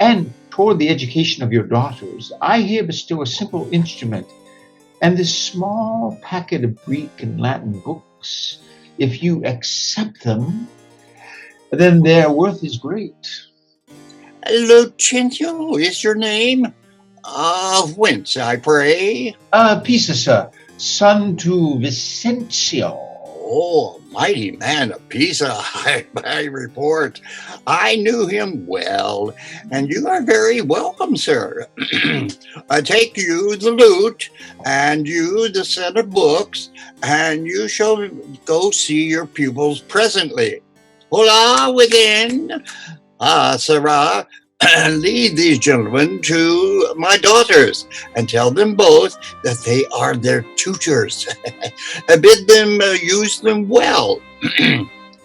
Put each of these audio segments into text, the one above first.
And toward the education of your daughters, I here bestow a simple instrument and this small packet of Greek and Latin books. If you accept them, then their worth is great. Lucentio is your name? Of whence, I pray? Pisa, sir, son to Vicencio. Oh, mighty man of Pisa, I report. I knew him well, and you are very welcome, sir. I take you the lute, and you the set of books, and you shall go see your pupils presently. Hola within. Sarah, lead these gentlemen to my daughters, and tell them both that they are their tutors. Bid them use them well.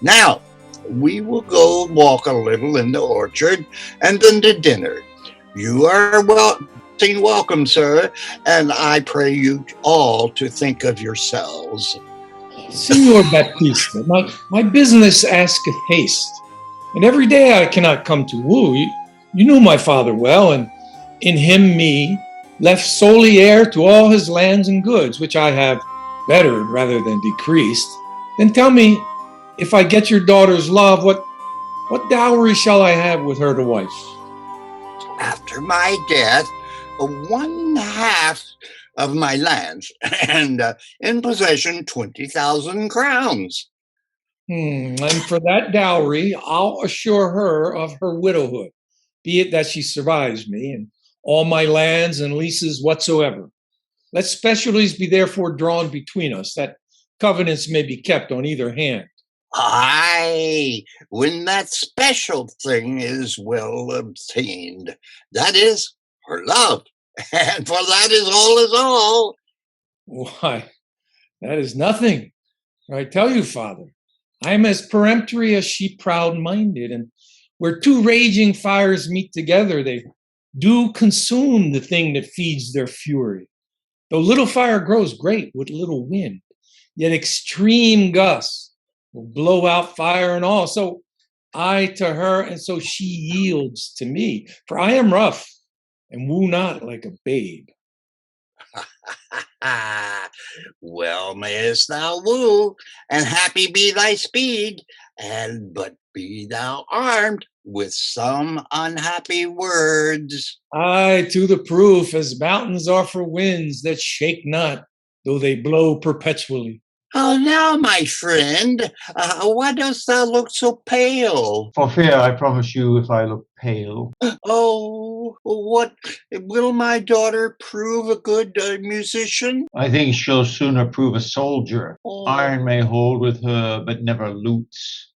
Now, we will go walk a little in the orchard, and then to dinner. You are welcome, sir, and I pray you all to think of yourselves. Signor Baptista, my business asketh haste, and every day I cannot come to woo. You knew my father well, and in him me, left solely heir to all his lands and goods, which I have bettered rather than decreased. Then tell me, if I get your daughter's love, what dowry shall I have with her to wife? After my death, 1/2 of my lands, and in possession 20,000 crowns. And for that dowry, I'll assure her of her widowhood, be it that she survives me, and all my lands and leases whatsoever. Let specialties be therefore drawn between us, that covenants may be kept on either hand. Aye, when that special thing is well obtained, that is her love, and for that is all. Why, that is nothing. I tell you, Father, I am as peremptory as she proud-minded, and where two raging fires meet together, they do consume the thing that feeds their fury. Though little fire grows great with little wind, yet extreme gusts will blow out fire and all. So I to her, and so she yields to me. For I am rough and woo not like a babe. Well mayest thou woo, and happy be thy speed, but be thou armed with some unhappy words. Aye, to the proof, as mountains are for winds that shake not, though they blow perpetually. Oh, now, my friend, why dost thou look so pale? For fear, I promise you, if I look pale. Oh, what, will my daughter prove a good musician? I think she'll sooner prove a soldier. Oh. Iron may hold with her, but never lutes.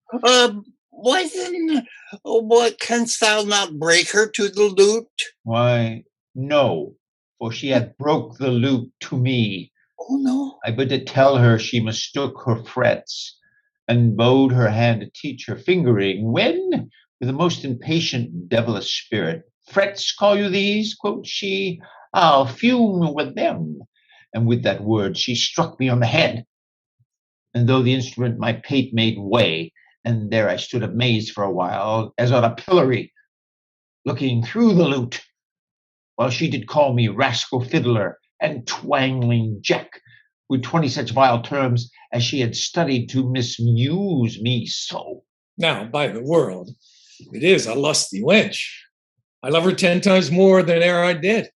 Why then, what, canst thou not break her to the lute? Why, no, for she hath broke the lute to me. Oh, no. I but to tell her she mistook her frets, and bowed her hand to teach her fingering, when, with a most impatient devilish spirit, frets call you these? Quoth she, I'll fume with them. And with that word she struck me on the head. And though the instrument my pate made way, and there I stood amazed for a while, as on a pillory, looking through the lute, while she did call me rascal fiddler and twangling jack, with 20 such vile terms as she had studied to mismuse me so. Now, by the world, it is a lusty wench. I love her 10 times more than e'er I did.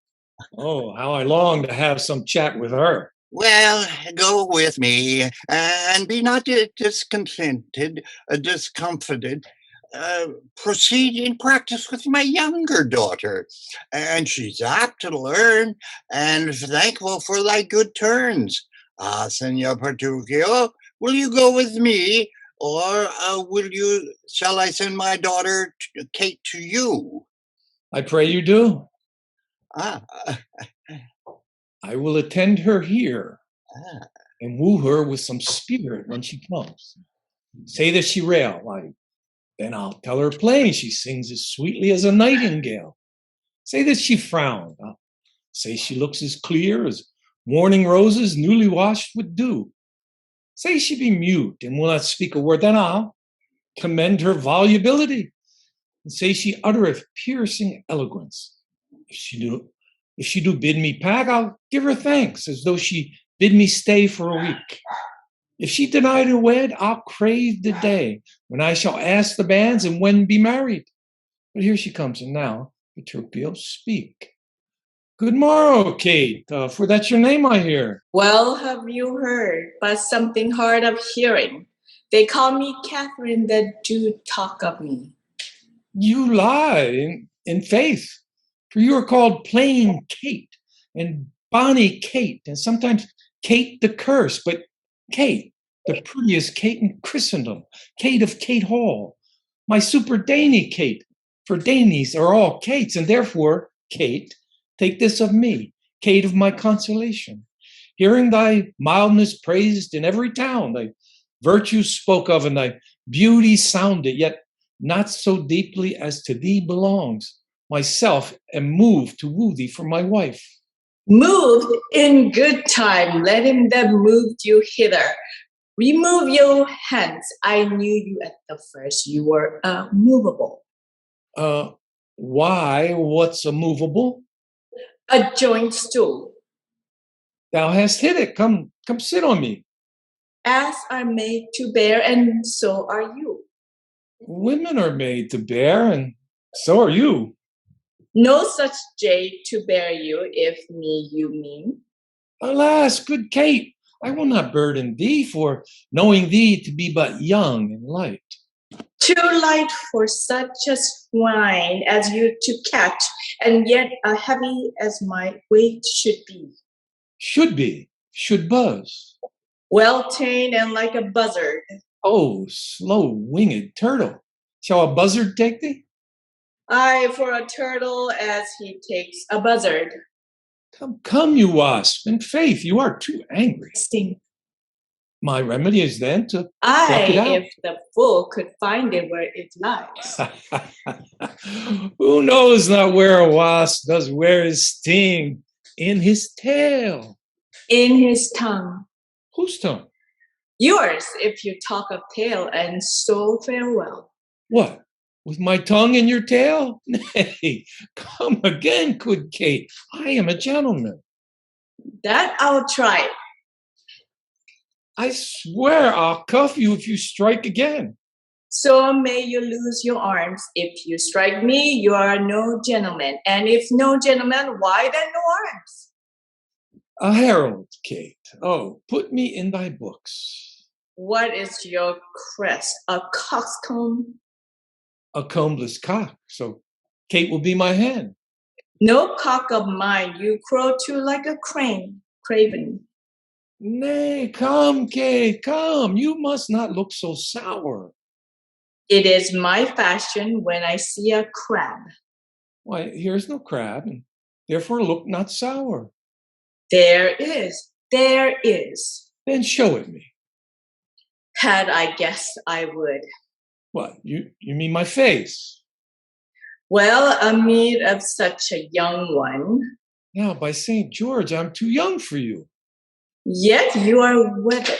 Oh, how I long to have some chat with her. Well, go with me, and be not discomfited. Proceed in practice with my younger daughter, and she's apt to learn, and thankful for thy good turns. Senor Petruchio, will you go with me, or shall I send my daughter Kate to you? I pray you do. Ah. I will attend her here and woo her with some spirit when she comes. Say that she rail, Then I'll tell her plain she sings as sweetly as a nightingale. Say that she frowned. I'll say she looks as clear as morning roses newly washed with dew. Say she be mute and will not speak a word. Then I'll commend her volubility and say she uttereth piercing eloquence. If she do bid me pack, I'll give her thanks as though she bid me stay for a week. If she deny to wed, I'll crave the day when I shall ask the banns and when be married. But here she comes, and now, Petruchio, speak. Good morrow, Kate, for that's your name I hear. Well, have you heard, but something hard of hearing. They call me Catherine that do talk of me. You lie in faith, for you are called plain Kate and bonny Kate, and sometimes Kate the curse, but Kate, the prettiest Kate in Christendom, Kate of Kate Hall, my super Dany Kate, for Danes are all Kates, and therefore, Kate, take this of me, Kate of my consolation. Hearing thy mildness praised in every town, thy virtues spoke of, and thy beauty sounded, yet not so deeply as to thee belongs. Myself am moved to woo thee for my wife. Moved in good time, let him that moved you hither. Remove you hence. I knew you at the first. You were movable. Why? What's a movable? A joint stool. Thou hast hit it. Come sit on me. As are made to bear, and so are you. Women are made to bear, and so are you. No such jade to bear you, if me you mean. Alas, good Kate, I will not burden thee, for knowing thee to be but young and light. Too light for such a swine as you to catch, and yet heavy as my weight should be. Should buzz. Well tamed and like a buzzard. Oh, slow-winged turtle, shall a buzzard take thee? Aye, for a turtle as he takes a buzzard. Come, you wasp, in faith, you are too angry. Sting. My remedy is then to Aye, pluck it out. if the fool could find it where it lies. Who knows not where a wasp does wear his sting? In his tail. In his tongue. Whose tongue? Yours, if you talk of tail, and so farewell. What? With my tongue in your tail? Nay, come again, good Kate. I am a gentleman. That I'll try. I swear I'll cuff you if you strike again. So may you lose your arms. If you strike me, you are no gentleman. And if no gentleman, why then no arms? A herald, Kate. Oh, put me in thy books. What is your crest? A coxcomb? A combless cock, so Kate will be my hen. No cock of mine, you crow too like a crane, craven. Nay, come, Kate, come. You must not look so sour. It is my fashion when I see a crab. Why, here's no crab, and therefore look not sour. There is. Then show it me. Had I guessed, I would. What, you mean my face? Well, a meat of such a young one. Now, by St. George, I'm too young for you. Yet you are weathered.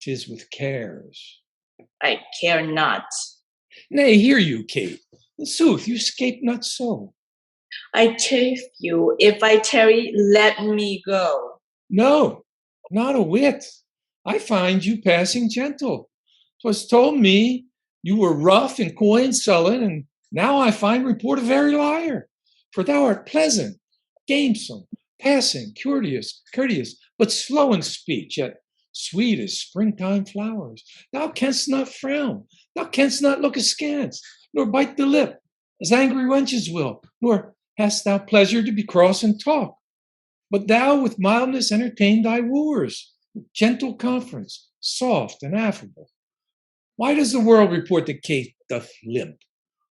'Tis with cares. I care not. Nay, hear you, Kate. In sooth, you scape not so. I chafe you. If I tarry, let me go. No, not a whit. I find you passing gentle. 'Twas told me you were rough and coy and sullen, and now I find report a very liar. For thou art pleasant, gamesome, passing, courteous, but slow in speech, yet sweet as springtime flowers. Thou canst not frown, thou canst not look askance, nor bite the lip, as angry wenches will, nor hast thou pleasure to be cross in talk. But thou with mildness entertain thy wooers, with gentle conference, soft and affable. Why does the world report that Kate doth limp?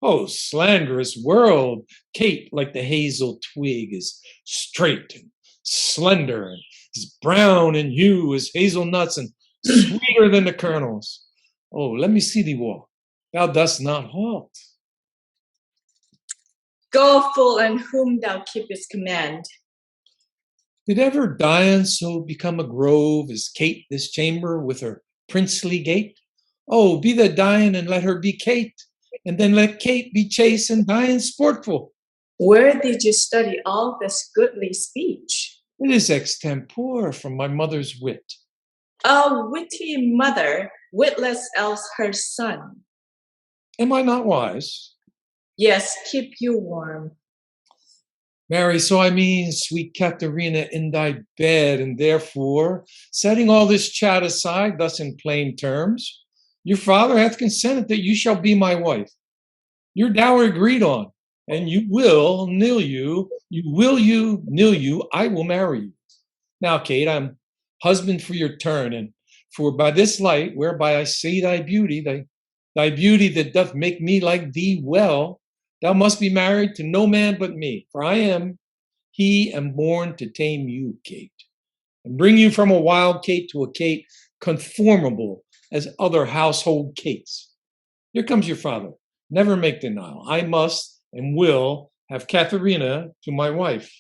Oh, slanderous world! Kate, like the hazel twig, is straight and slender, and is brown in hue as hazelnuts, and sweeter than the kernels. Oh, let me see thee walk. thou dost not halt. Go, fool, and whom thou keepest command. Did ever Dian so become a grove as Kate this chamber with her princely gait? Oh, be the Dian and let her be Kate, and then let Kate be chaste and Dian sportful. Where did you study all this goodly speech? It is extempore from my mother's wit. A witty mother, witless else her son. Am I not wise? Yes, keep you warm. Marry, so I mean, sweet Katharina, in thy bed, and therefore, setting all this chat aside, thus in plain terms, your father hath consented that you shall be my wife. Your dower agreed on, and you will, nil you, I will marry you. Now, Kate, I'm husband for your turn, and for by this light, whereby I see thy beauty, thy beauty that doth make me like thee well, thou must be married to no man but me, for he am born to tame you, Kate, and bring you from a wild Kate to a Kate conformable as other household Kates. Here comes your father. Never make denial. I must and will have Katharina to my wife.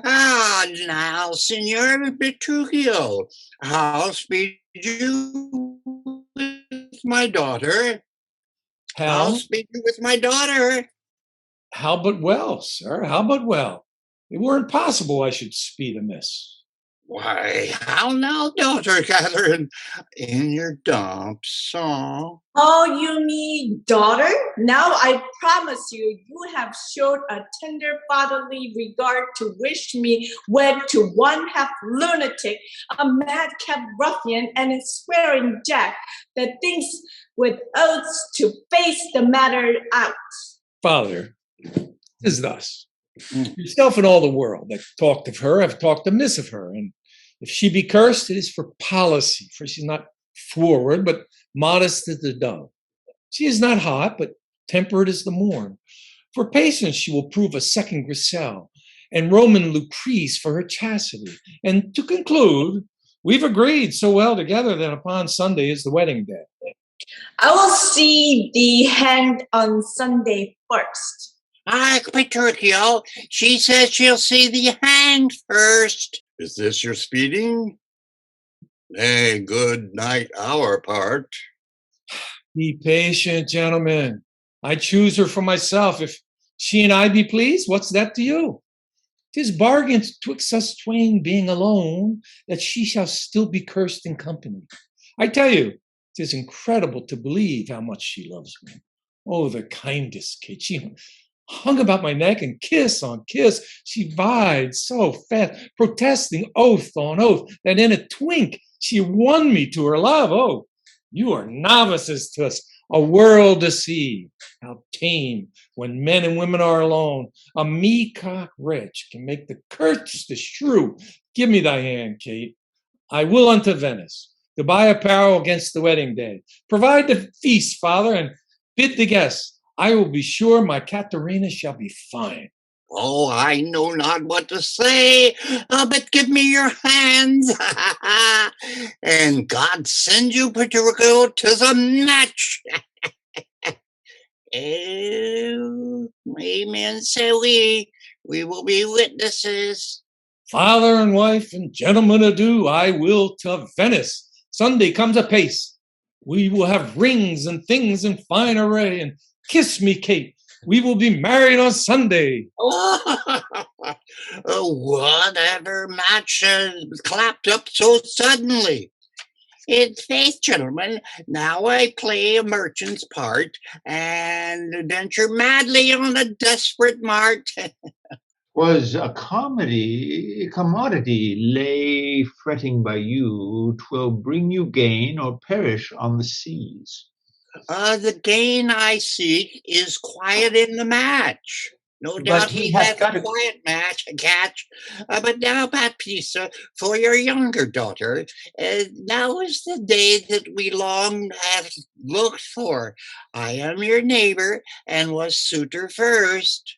Ah, now, Senor Petruchio, how speed you with my daughter? How speak you with my daughter? How but well, sir, how but well. It were impossible I should speed amiss. Why, how now, daughter Catherine, in your dumps, oh. Oh, you mean daughter? Now I promise you, you have showed a tender fatherly regard to wish me wed to one half lunatic, a madcap ruffian, and a swearing jack that thinks with oaths to face the matter out. Father, 'tis thus. Yourself and all the world that talked of her have talked amiss of her, and if she be cursed, it is for policy, for she's not forward, but modest as the dove. She is not hot, but temperate as the morn. For patience she will prove a second Grisel, and Roman Lucrece for her chastity. And to conclude, we've agreed so well together that upon Sunday is the wedding day. I will see thee hanged on Sunday first. Ah, Petruchio, she says she'll see thee hanged first. Is this your speeding? Nay, good night our part. Be patient, gentlemen. I choose her for myself. If she and I be pleased, what's that to you? 'Tis bargains twixt us twain being alone, that she shall still be cursed in company. I tell you, 'tis incredible to believe how much she loves me. Oh, the kindest Kate. She hung about my neck and kiss on kiss. She vied so fast, protesting oath on oath, that in a twink she won me to her love. Oh, you are novices to us, a world to see. How tame, when men and women are alone, a meacock wretch can make the curse the shrew. Give me thy hand, Kate. I will unto Venice, to buy apparel against the wedding day. Provide the feast, father, and bid the guests. I will be sure my Katharina shall be fine. Oh, I know not what to say, but give me your hands. And God send you, Petruchio, 'tis a match. Oh, amen, say we. We will be witnesses. Father and wife and gentlemen adieu, I will to Venice. Sunday comes apace. We will have rings and things in fine array, and kiss me, Kate. We will be married on Sunday. Whatever match clapped up so suddenly? In faith, gentlemen, now I play a merchant's part and venture madly on a desperate mart. Was a commodity lay fretting by you, 'twill bring you gain or perish on the seas. The gain I seek is quiet in the match. No But doubt he he hath hath got a a quiet match, a catch. But now, Baptista, for your younger daughter, now is the day that we long have looked for. I am your neighbor, and was suitor first.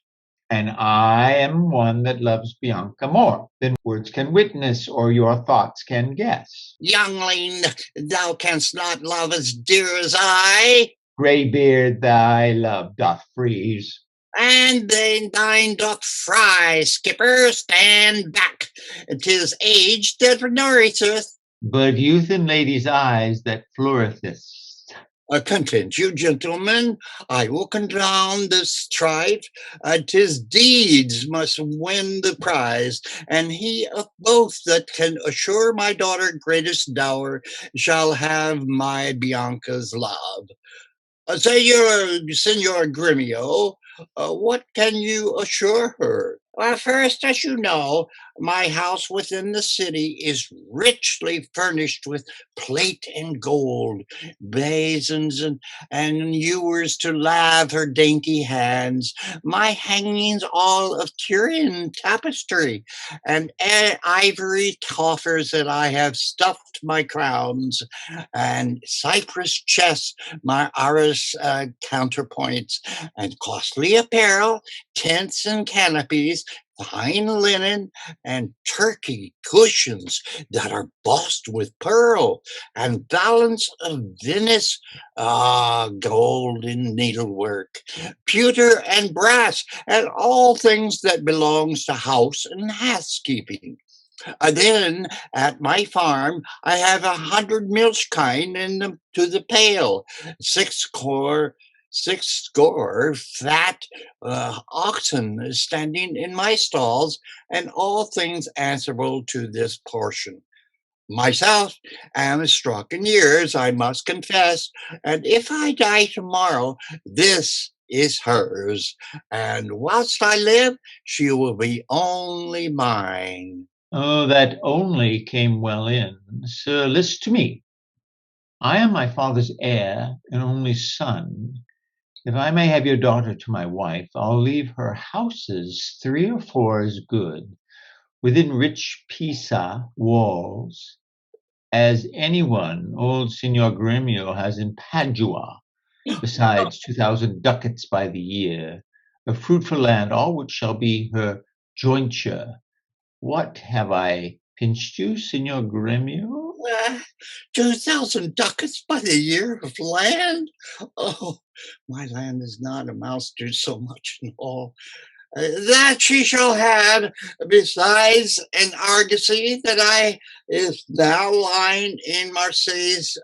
And I am one that loves Bianca more than words can witness or your thoughts can guess. Youngling, thou canst not love as dear as I, Greybeard, thy love doth freeze. and then thine doth fry. Skipper, stand back. 'Tis age that nourisheth. But youth in ladies' eyes that flourisheth. Content you, gentlemen. I will confound this strife. 'Tis deeds must win the prize, and he of both that can assure my daughter greatest dower shall have my Bianca's love. Senor Grimio, what can you assure her? Well, first, as you know, my house within the city is richly furnished with plate and gold, basins and ewers to lave her dainty hands. My hangings all of Tyrian tapestry, and ivory coffers that I have stuffed my crowns, and cypress chests my arras counterpoints, and costly apparel, tents and canopies, fine linen, and Turkey cushions that are bossed with pearl, and balance of Venice, gold in needlework, pewter and brass, and all things that belongs to house and housekeeping. Then at my farm I have 100 milch kine to the pail, six score fat oxen standing in my stalls, and all things answerable to this portion. Myself am struck in years, I must confess, and if I die tomorrow, this is hers, and whilst I live, she will be only mine. Oh, that only came well in. Sir, list to me. I am my father's heir and only son. If I may have your daughter to my wife, I'll leave her houses 3 or 4 as good, within rich Pisa walls, as anyone old Signor Gremio has in Padua, besides 2,000 ducats by the year, a fruitful land, all which shall be her jointure. What have I pinched you, Signor Gremio? 2,000 ducats by the year of land? Oh, my land is not amounts to so much in all. That she shall have, besides an argosy that I is now lying in Marseille's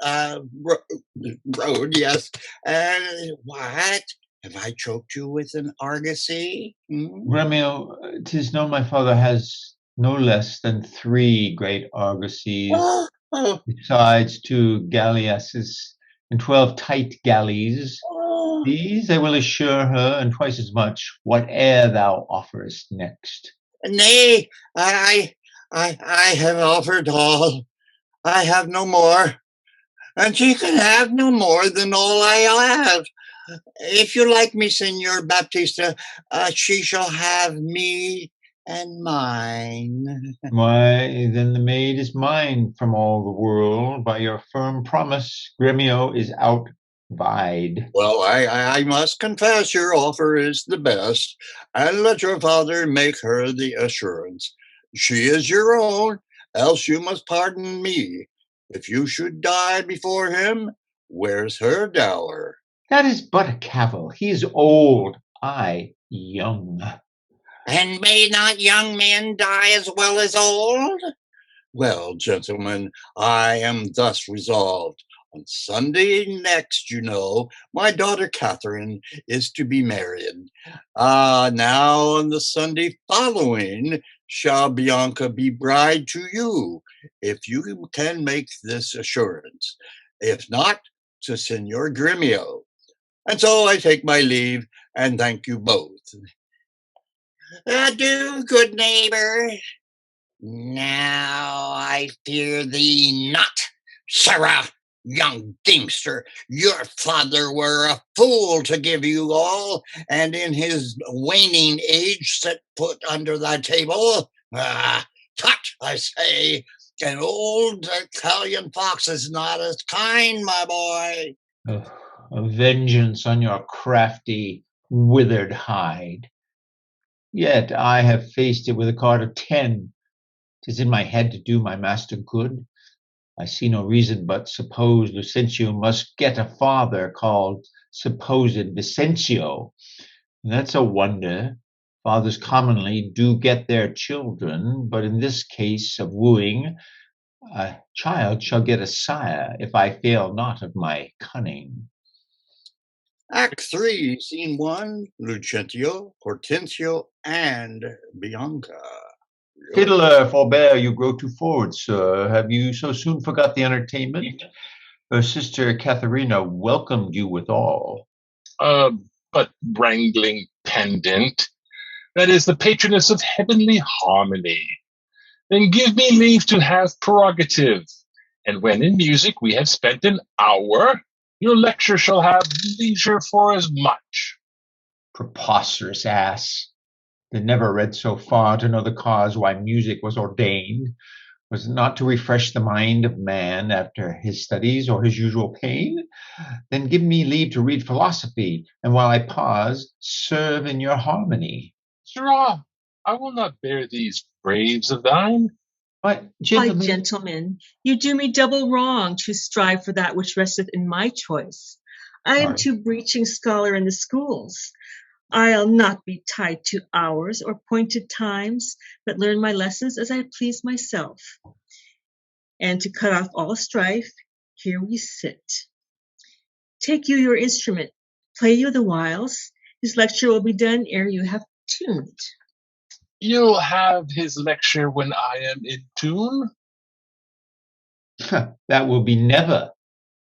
road, yes. And what? Have I choked you with an argosy? Gremio, 'tis known my father has no less than 3 great argosies, Oh, besides 2 galleasses and 12 tight galleys. oh. These I will assure her, and twice as much, whate'er thou offerest next. Nay, I have offered all. I have no more, and she can have no more than all I have. If you like me, Senor Baptista, she shall have me and mine. Why, then the maid is mine from all the world. By your firm promise, Gremio is outvied. Well, I must confess your offer is the best, and let your father make her the assurance. She is your own, else you must pardon me. If you should die before him, where's her dower? That is but a cavil. He is old, I young. And may not young men die as well as old? Well, gentlemen, I am thus resolved. On Sunday next, you know, my daughter Catherine is to be married. Now on the Sunday following shall Bianca be bride to you, if you can make this assurance. If not, to Signor Grimio. And so I take my leave and thank you both. Adieu, good neighbor. Now I fear thee not, Sarah, young gamester. Your father were a fool to give you all, and in his waning age set foot under thy table. Tut, I say, an old Italian fox is not as kind, my boy. A vengeance on your crafty, withered hide. Yet I have faced it with a card of 10. 'Tis in my head to do my master good. I see no reason but suppose Lucentio must get a father called supposed Vicentio. And that's a wonder. Fathers commonly do get their children, but in this case of wooing, a child shall get a sire if I fail not of my cunning. Act 3, Scene 1, Lucentio, Hortensio, and Bianca. Fiddler, forbear, you grow too forward, sir. Have you so soon forgot the entertainment? Her sister Katharina welcomed you withal. But wrangling pendant, that is the patroness of heavenly harmony. Then give me leave to have prerogative, and when in music we have spent an hour, your lecture shall have leisure for as much. Preposterous ass, that never read so far to know the cause why music was ordained. Was it not to refresh the mind of man after his studies or his usual pain? Then give me leave to read philosophy, and while I pause, serve in your harmony. Sirrah, I will not bear these braves of thine. But, Why, gentlemen, you do me double wrong to strive for that which resteth in my choice. I am too breaching scholar in the schools. I'll not be tied to hours or pointed times, but learn my lessons as I please myself. And to cut off all strife, here we sit. Take you your instrument, play you the whiles. His lecture will be done ere you have tuned. You'll have his lecture when I am in tune. That will be never.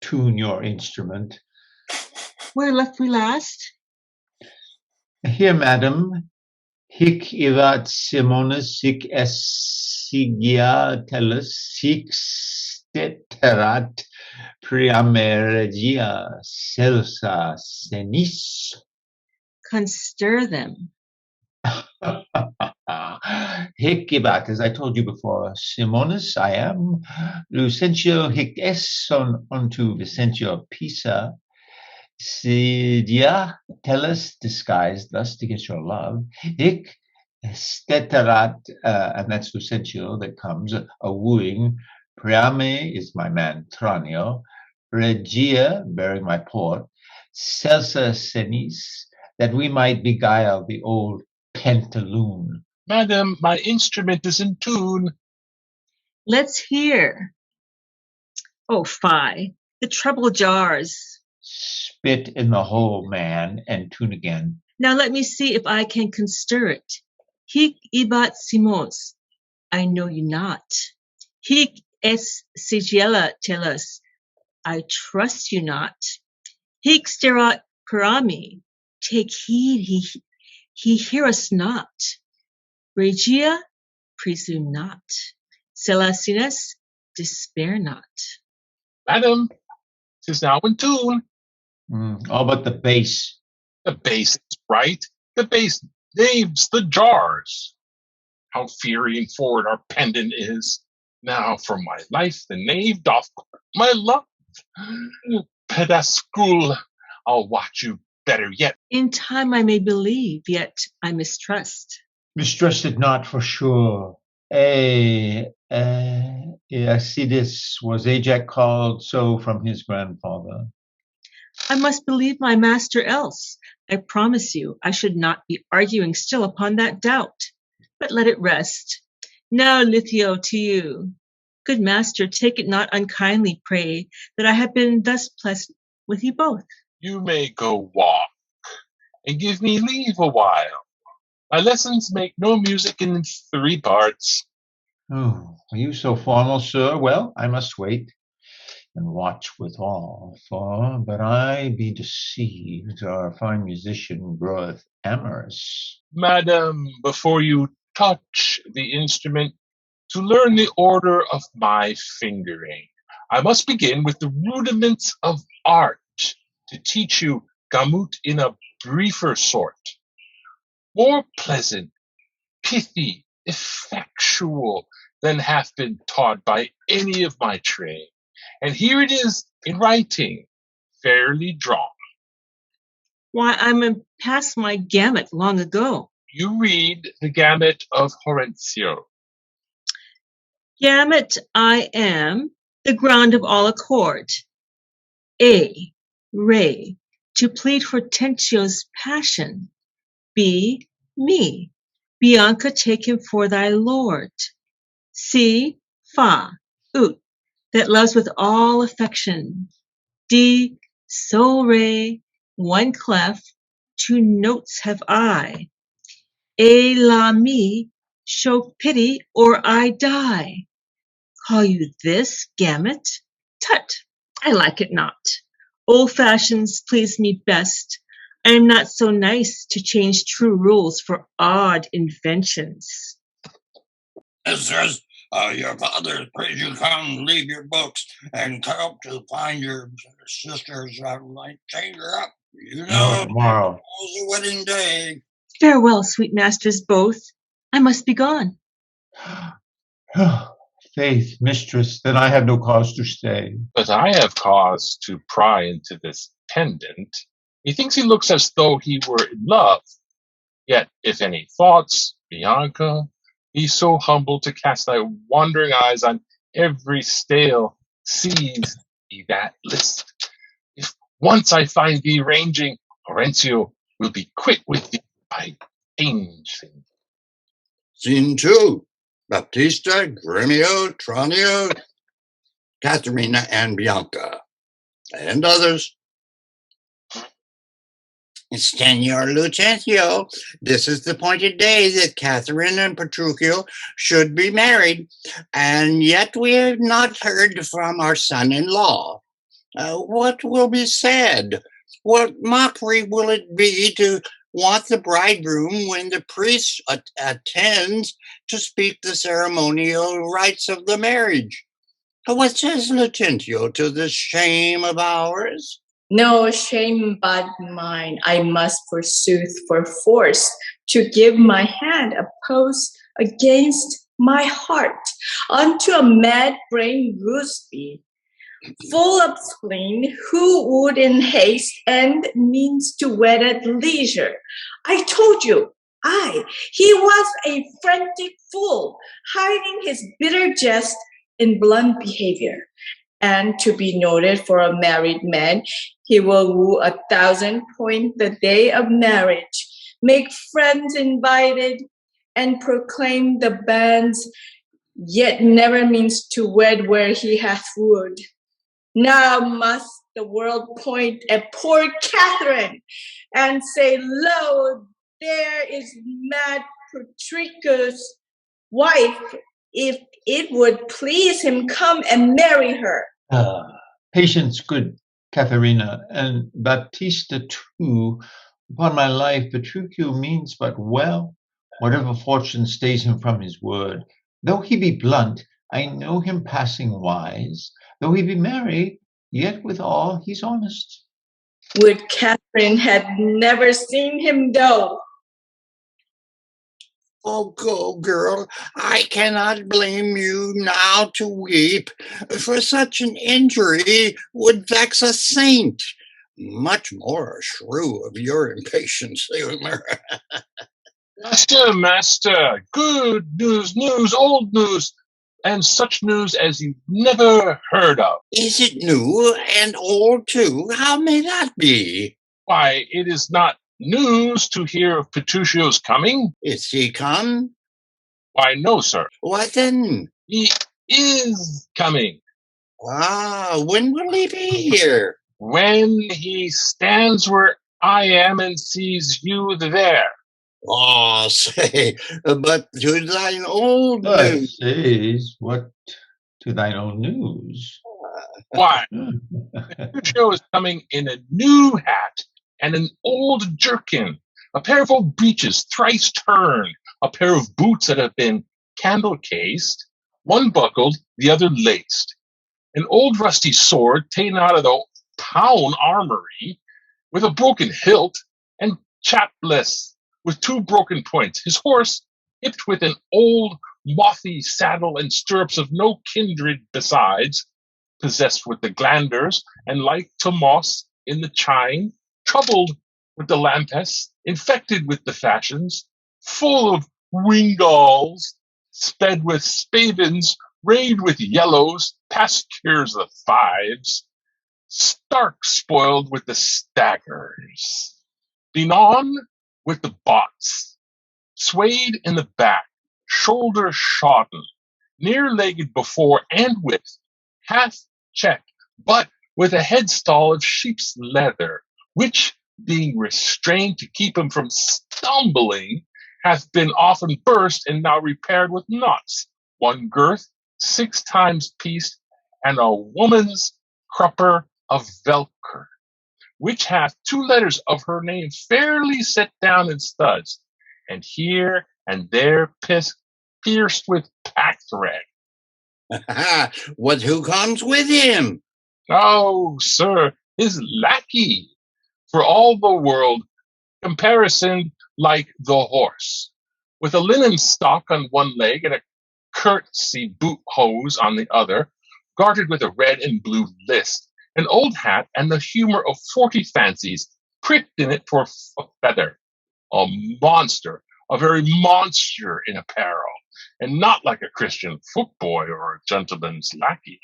Tune your instrument. Where left we last? Here, madam, hic erat Simonis, hic esigia tellus, hic steterat priame regia celsa senis. Constir them. Hic ebat, as I told you before, Simonis I am, Lucentio hic esson unto Vicentio Pisa, Sidia tellus, disguised thus to get your love, hic steterat, and that's Lucentio that comes, a wooing, Priame is my man Tranio, Regia, bearing my port, Celsa senis, that we might beguile the old pantaloon. Madam, my instrument is in tune. Let's hear. Oh, fie, the treble jars. Spit in the hole, man, and tune again. Now let me see if I can constir it. Hic ibat simos, I know you not. Hic es sigilla tellus, I trust you not. Hic sterat parami, take heed, he hear us not. Regia, presume not. Celestinus, despair not. Madam, 'tis now in tune. All but the bass. The bass is right. The bass names the jars. How fiery and forward our pendant is. Now for my life the knave doth my love. Pedascule, I'll watch you better yet. In time I may believe, yet I mistrust. Mistrust it not for sure. Acidus was Ajax called so from his grandfather. I must believe my master else. I promise you, I should not be arguing still upon that doubt. But let it rest. Now, Lithio, to you. Good master, take it not unkindly, pray, that I have been thus pleasant with you both. You may go walk, and give me leave a while. My lessons make no music in 3 parts. Oh, are you so formal, sir? Well, I must wait and watch withal, for but I be deceived, our fine musician groweth amorous. Madam, before you touch the instrument, to learn the order of my fingering, I must begin with the rudiments of art, to teach you gamut in a briefer sort. More pleasant, pithy, effectual than hath been taught by any of my trade. And here it is in writing, fairly drawn. Why, I'm past my gamut long ago. You read the gamut of Hortensio. Gamut I am, the ground of all accord. A. Ray, to plead Hortensio's passion. B. Me, Bianca take him for thy lord. C. Fa, ut, that loves with all affection. D. Sol re, one clef, two notes have I. A la me, show pity or I die. Call you this gamut? Tut, I like it not. Old fashions please me best. I am not so nice to change true rules for odd inventions. Mistress, your father prays you come, leave your books, and help to find your sister's like change her up. You know, tomorrow. it's a wedding day. Farewell, sweet masters both. I must be gone. Faith, mistress, then I have no cause to stay. But I have cause to pry into this pendant. Methinks he looks as though he were in love. Yet, if any thoughts, Bianca, be so humble to cast thy wandering eyes on every stale, seize thee that list. If once I find thee ranging, Hortensio will be quit with thee by changing. Scene 2. Baptista, Gremio, Tranio, Katharina, and Bianca. And others. Senor Lucentio, this is the appointed day that Catherine and Petruchio should be married, and yet we have not heard from our son-in-law. What will be said? What mockery will it be to want the bridegroom when the priest attends to speak the ceremonial rites of the marriage? What says Lucentio to this shame of ours? No shame but mine. I must forsooth for force to give my hand oppose against my heart unto a mad brain gooseby, full of spleen, who would in haste and means to wed at leisure. I told you, he was a frantic fool, hiding his bitter jest in blunt behavior. And to be noted for a married man, he will woo 1,000 points the day of marriage, make friends invited, and proclaim the banns, yet never means to wed where he hath wooed. Now must the world point at poor Catherine and say, lo, there is mad Petruchio's wife. If it would please him, come and marry her. Patience, good Katharina, and Baptista too. Upon my life, Petruchio means but well, whatever fortune stays him from his word. Though he be blunt, I know him passing wise. Though he be married, yet withal he's honest. Would Catherine had never seen him though. Oh, go, girl, I cannot blame you now to weep, for such an injury would vex a saint. Much more a shrew of your impatience, humor. Master, good news, old news, and such news as you've never heard of. Is it new and old too? How may that be? Why, it is not news to hear of Petruchio's coming. Is he come? Why, no, sir. What then? He is coming. When will he be here? When he stands where I am and sees you there. Oh, say, but to thine old news. Says, what to thine own news? Why, Petruchio is coming in a new hat and an old jerkin, a pair of old breeches thrice turned, a pair of boots that have been candle-cased, one buckled, the other laced, an old rusty sword taken out of the town armory, with a broken hilt, and chapless, with 2 broken points, his horse hipped with an old mothy saddle and stirrups of no kindred besides, possessed with the glanders, and like to moss in the chine, troubled with the lampest, infected with the fashions, full of ringals, sped with spavins, rayed with yellows, pastures of fives, stark spoiled with the staggers, benon with the bots, swayed in the back, shoulder shodden, near-legged before and with, half checked, but with a headstall of sheep's leather, which, being restrained to keep him from stumbling, hath been often burst and now repaired with knots, one girth 6 times pieced, and a woman's crupper of velker, which hath 2 letters of her name fairly set down in studs, and here and there pierced with packthread. Who comes with him? Oh, sir, his lackey, for all the world comparisoned like the horse, with a linen stock on one leg and a courtesy boot hose on the other, guarded with a red and blue list, an old hat, and the humor of 40 fancies pricked in it for a feather. A monster, a very monster in apparel, and not like a Christian footboy or a gentleman's lackey.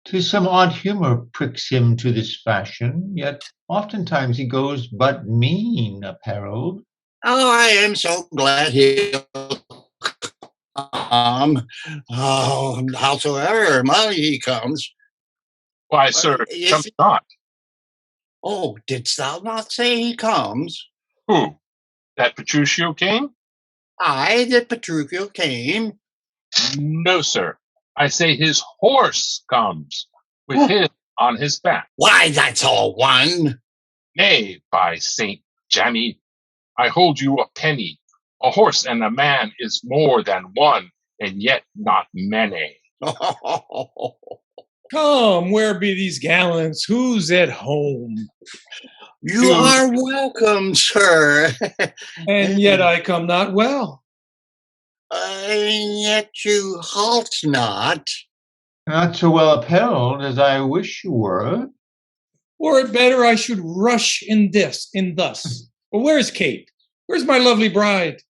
'Tis some odd humor pricks him to this fashion, yet oftentimes he goes but mean apparelled. Oh, I am so glad he'll come. Oh, howsoever money he comes. Why, sir, Is comes he- not. Oh, didst thou not say he comes? Who? That Petruchio came? I, that Petruchio came. No, sir. I say his horse comes, with his on his back. Why, that's all one. Nay, by Saint Jammy, I hold you a penny. A horse and a man is more than one, and yet not many. Come, where be these gallants? Who's at home? You are welcome, sir. And yet I come not well. And yet you halt not. Not so well apparelled as I wish you were. Were it better I should rush in thus? But where's Kate? Where's my lovely bride?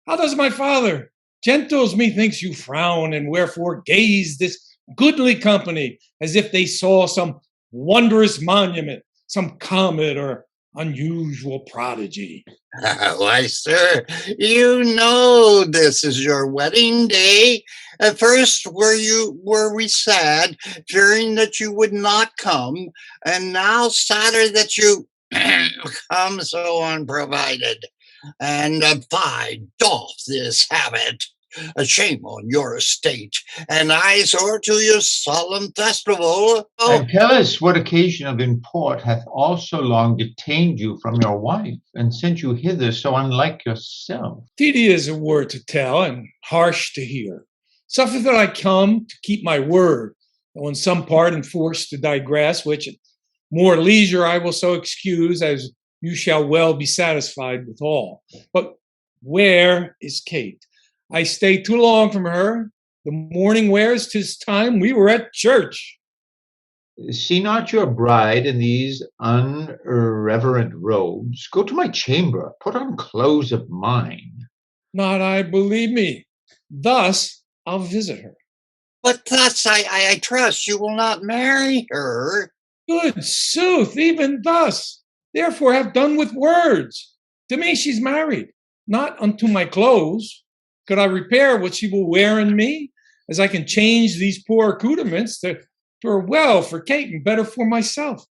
How does my father? Gentles, methinks you frown, and wherefore gaze this goodly company as if they saw some wondrous monument, some comet or unusual prodigy. Why, sir, you know this is your wedding day. At first were we sad, fearing that you would not come, and now sadder that you come so unprovided. And fie, doff this habit. A shame on your estate, and eyesore to your solemn festival. And tell us what occasion of import hath all so long detained you from your wife, and sent you hither so unlike yourself. Tedious a word to tell, and harsh to hear. Suffer that I come to keep my word, though in some part enforced to digress, which at more leisure I will so excuse as you shall well be satisfied withal. But where is Kate? I stay too long from her. The morning wears, 'tis time we were at church. See not your bride in these unreverent robes. Go to my chamber, put on clothes of mine. Not I, believe me. Thus I'll visit her. But thus I trust you will not marry her. Good sooth, even thus. Therefore have done with words. To me she's married, not unto my clothes. Could I repair what she will wear in me, as I can change these poor accoutrements to are well for Kate and better for myself?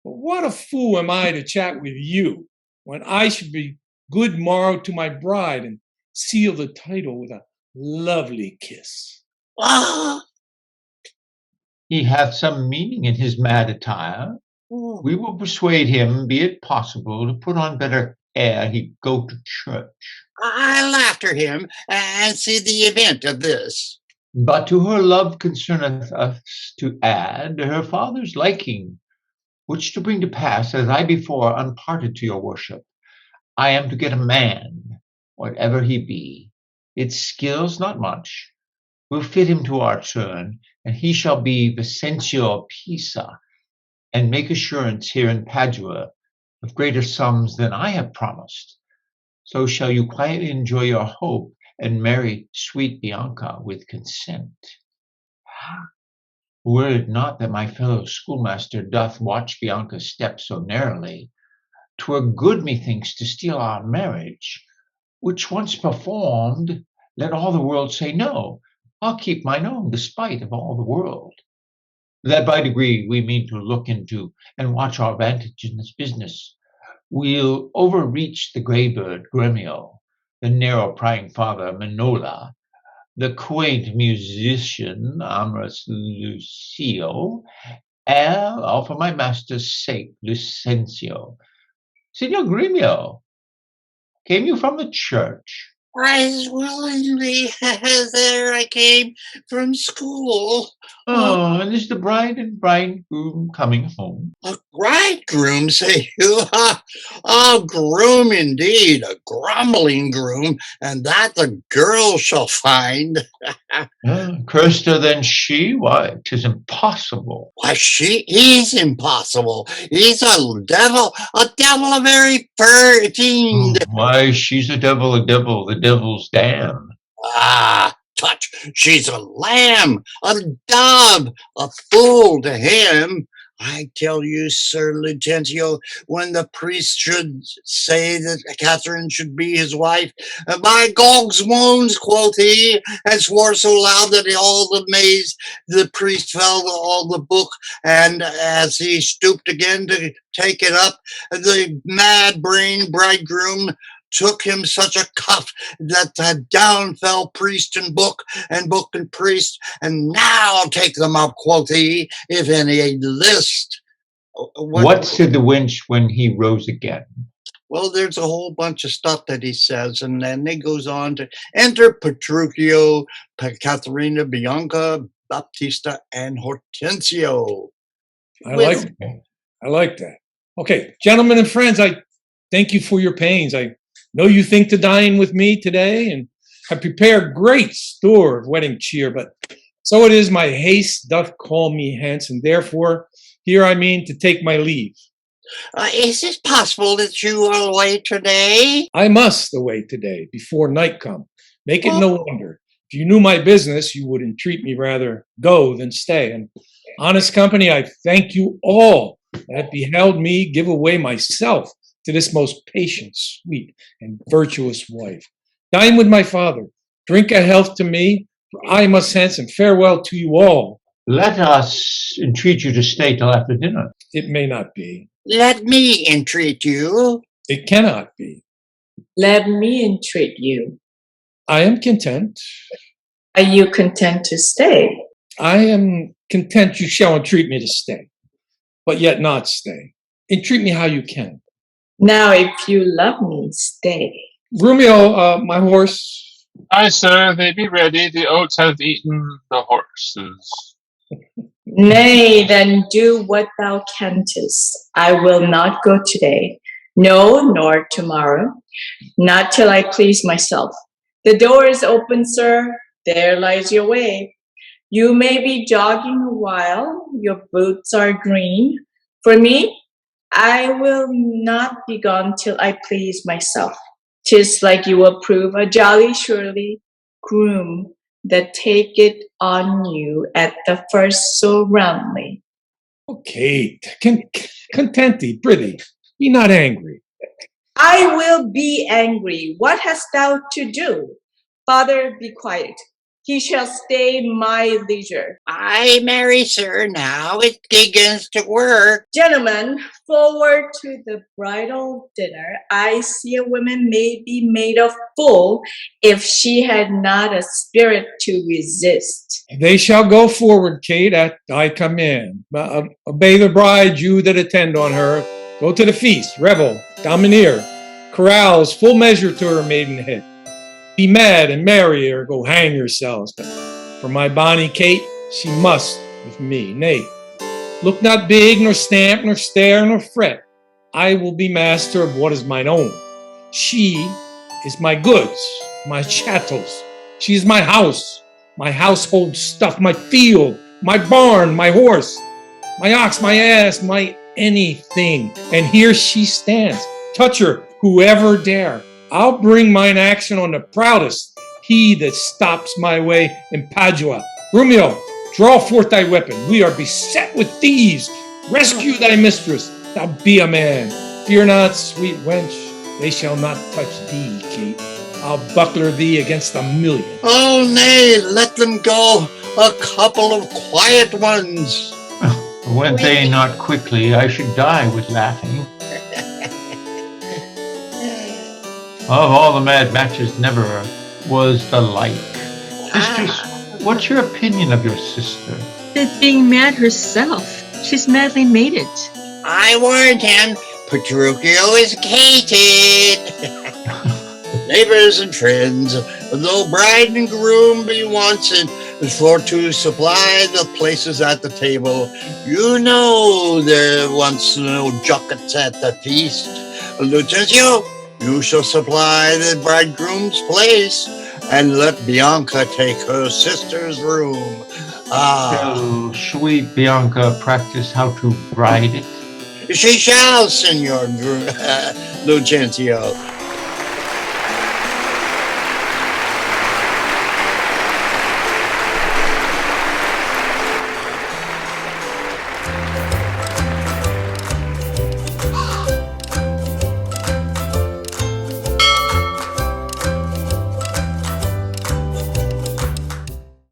But what a fool am I to chat with you, when I should be good morrow to my bride and seal the title with a lovely kiss. Ah! He hath some meaning in his mad attire. We will persuade him, be it possible, to put on better ere he go to church. I'll after him and see the event of this. But to her love concerneth us to add her father's liking, which to bring to pass, as I before unparted to your worship, I am to get a man, whatever he be. Its skills not much, will fit him to our turn, and he shall be Vicentio Pisa, and make assurance here in Padua of greater sums than I have promised. So shall you quietly enjoy your hope and marry sweet Bianca with consent. Were it not that my fellow schoolmaster doth watch Bianca's steps so narrowly, 'twere good, methinks, to steal our marriage, which once performed, let all the world say no. I'll keep mine own, despite of all the world. That by degree we mean to look into and watch our vantage in this business. We'll overreach the grey-bird Gremio, the narrow prying father Minola, the quaint musician amorous Lucio, and all for my master's sake, Lucencio. Signor Gremio, came you from the church? As willingly as there I came from school. Oh, and is the bride and bridegroom coming home? A bridegroom, say you? A groom indeed, a grumbling groom, and that the girl shall find. Cursed her than she? Why, 'tis impossible. Why, she is impossible. He's a devil a very fiend. Why, she's a devil, the devil's dam. Ah, touch, she's a lamb, a dove, a fool to him. I tell you, Sir Lucentio, when the priest should say that Catherine should be his wife, by Gog's wounds, quoth he, and swore so loud that all the maze, the priest fell all the book, and as he stooped again to take it up, the mad-brained bridegroom took him such a cuff that down fell priest and book and priest, and now take them up, quoth he, if any list. What said the wench when he rose again? Well, there's a whole bunch of stuff that he says, and then he goes on to enter Petruchio, Katharina, Bianca, Baptista, and Hortensio. I like that. Okay, gentlemen and friends, I thank you for your pains. I know you think to dine with me today, and have prepared great store of wedding cheer, but so it is my haste doth call me hence, and therefore here I mean to take my leave. Is it possible that you are away today? I must away today, before night come. Make it no wonder. If you knew my business, you would entreat me rather go than stay. And honest company, I thank you all that beheld me give away myself to this most patient, sweet, and virtuous wife. Dine with my father. Drink a health to me, for I must hence, and farewell to you all. Let us entreat you to stay till after dinner. It may not be. Let me entreat you. It cannot be. Let me entreat you. I am content. Are you content to stay? I am content you shall entreat me to stay, but yet not stay. Entreat me how you can. Now, if you love me, stay. Romeo, my horse. Aye, sir, they be ready. The oats have eaten the horses. Nay, then do what thou canst. I will not go today, no, nor tomorrow, not till I please myself. The door is open, sir. There lies your way. You may be jogging a while. Your boots are green. For me, I will not be gone till I please myself. 'Tis like you approve a jolly surely groom that take it on you at the first so roundly. Okay, contenti, prithee, be not angry. I will be angry. What hast thou to do? Father, be quiet. He shall stay my leisure. Aye, marry, sir, now it begins to work. Gentlemen, forward to the bridal dinner. I see a woman may be made a fool if she had not a spirit to resist. They shall go forward, Kate, at I come in. Obey the bride, you that attend on her. Go to the feast, revel, domineer, carouse, full measure to her maidenhead. Be mad and merry, or go hang yourselves. But for my bonny Kate, she must with me. Nay, look not big, nor stamp, nor stare, nor fret. I will be master of what is mine own. She is my goods, my chattels. She is my house, my household stuff, my field, my barn, my horse, my ox, my ass, my anything. And here she stands. Touch her, whoever dare. I'll bring mine action on the proudest, he that stops my way in Padua. Romeo, draw forth thy weapon. We are beset with thieves. Rescue thy mistress. Thou be a man. Fear not, sweet wench. They shall not touch thee, Kate. I'll buckler thee against 1,000,000. Oh, nay, let them go. A couple of quiet ones. Went they not quickly, I should die with laughing. Of all the mad matches, never was the like. Mistress, what's your opinion of your sister? That being mad herself, she's madly mated. I warned him. Petruchio is cated. Neighbors and friends, though bride and groom be wanted for to supply the places at the table, you know there wants no junkets at the feast. Lucentio, you shall supply the bridegroom's place, and let Bianca take her sister's room. Shall sweet Bianca practice how to ride it? She shall, Signor Lucentio.